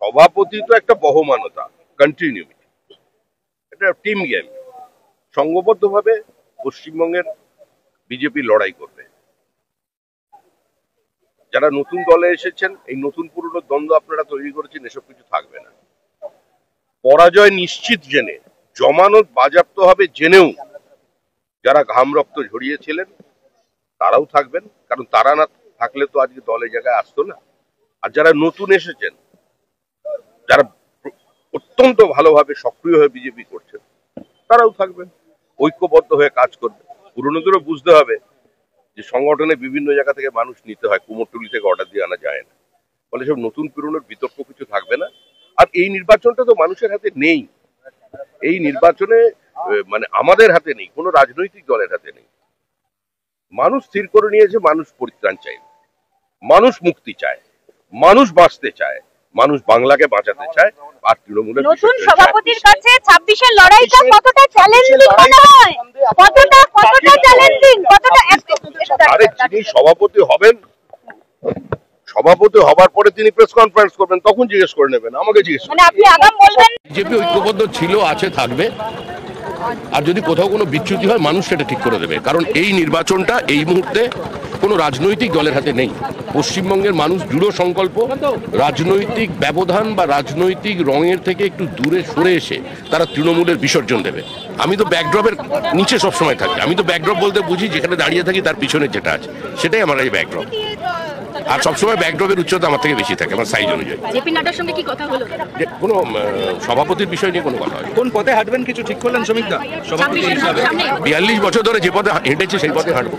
সভাপতি তো একটা বহমানতা, কন্টিনিউটি, এটা টিম গেম। সংঘবদ্ধভাবে পশ্চিমবঙ্গের বিজেপি লড়াই করবে। যারা নতুন দলে এসেছেন, এই নতুন পুরনো দ্বন্দ্ব আপনারা তৈরি করেছেন, এসব কিছু থাকবে না। পরাজয় নিশ্চিত জেনে, জমানত বাজেয়াপ্ত হবে জেনেও যারা ঘাম রক্ত ঝরিয়েছিলেন তারাও থাকবেন, কারণ তারা না থাকলে তো আজকে দলে জায়গায় আসতো না। আর যারা নতুন এসেছেন, যারা অত্যন্ত ভালোভাবে সক্রিয় হয়ে বিজেপি করছেন, তারাও থাকবেন, ঐক্যবদ্ধ হয়ে কাজ করবে। পুরনোদেরও বুঝতে হবে যে সংগঠনে বিভিন্ন জায়গা থেকে মানুষ নিতে হয়, কুমোরটুলি থেকে অর্ডার দিয়ে আনা যায় না। ফলে সব নতুন পুরনোর বিতর্ক কিছু থাকবে না। আর এই নির্বাচনটা তো মানুষের হাতে নেই। এই নির্বাচনে মানে আমাদের হাতে নেই, কোনো রাজনৈতিক দলের হাতে নেই। মানুষ স্থির করে নিয়েছে মানুষ পরিত্রাণ চাই, মানুষ মুক্তি চায়, মানুষ বাঁচতে চায়, মানুষ বাংলাকে বাঁচাতে চায়। আর তৃণমূলের নতুন সভাপতির কাছে 26-এর লড়াইটা কতটা চ্যালেঞ্জিং মনে হয়? কতটা চ্যালেঞ্জিং, কতটা? আরে যিনি সভাপতি হবেন, সভাপতি হবার পরে তিনি প্রেস কনফারেন্স করবেন, তখন জিজ্ঞেস করে নেবেন, আমাকে জিজ্ঞেস মানে আপনি আগাম বলবেন। বিজেপি ঐক্যবদ্ধ ছিল, আছে, থাকবে। আর যদি কোথাও কোনো বিচ্যুতি হয় মানুষ সেটা ঠিক করে দেবে, কারণ এই নির্বাচনটা এই মুহূর্তে কোনো রাজনৈতিক দলের হাতে নেই। পশ্চিমবঙ্গের মানুষ দৃঢ় সংকল্প, রাজনৈতিক ব্যবধান বা রাজনৈতিক রঙের থেকে একটু দূরে সরে এসে তারা তৃণমূলের বিসর্জন দেবে। আমি তো ব্যাকড্রপের নিচে সবসময় থাকি। আমি তো ব্যাকড্রপ বলতে বুঝি যেখানে দাঁড়িয়ে থাকি তার পিছনে যেটা আছে সেটাই আমার এই ব্যাকড্রপ। আর সবসময় ব্যাকড্রপের উচ্চতা আমার থেকে বেশি থাকে, আমার সাইজ অনুযায়ী। জেপি নাড্ডার সঙ্গে কি কথা হলো? কোনো সভাপতির বিষয় নিয়ে কোনো কথা হয়। কোন পথে হাঁটবেন কিছু ঠিক করলেন শ্রমিকদা? 42 বছর ধরে যে পথে হেঁটেছে সেই পথে হাঁটবো।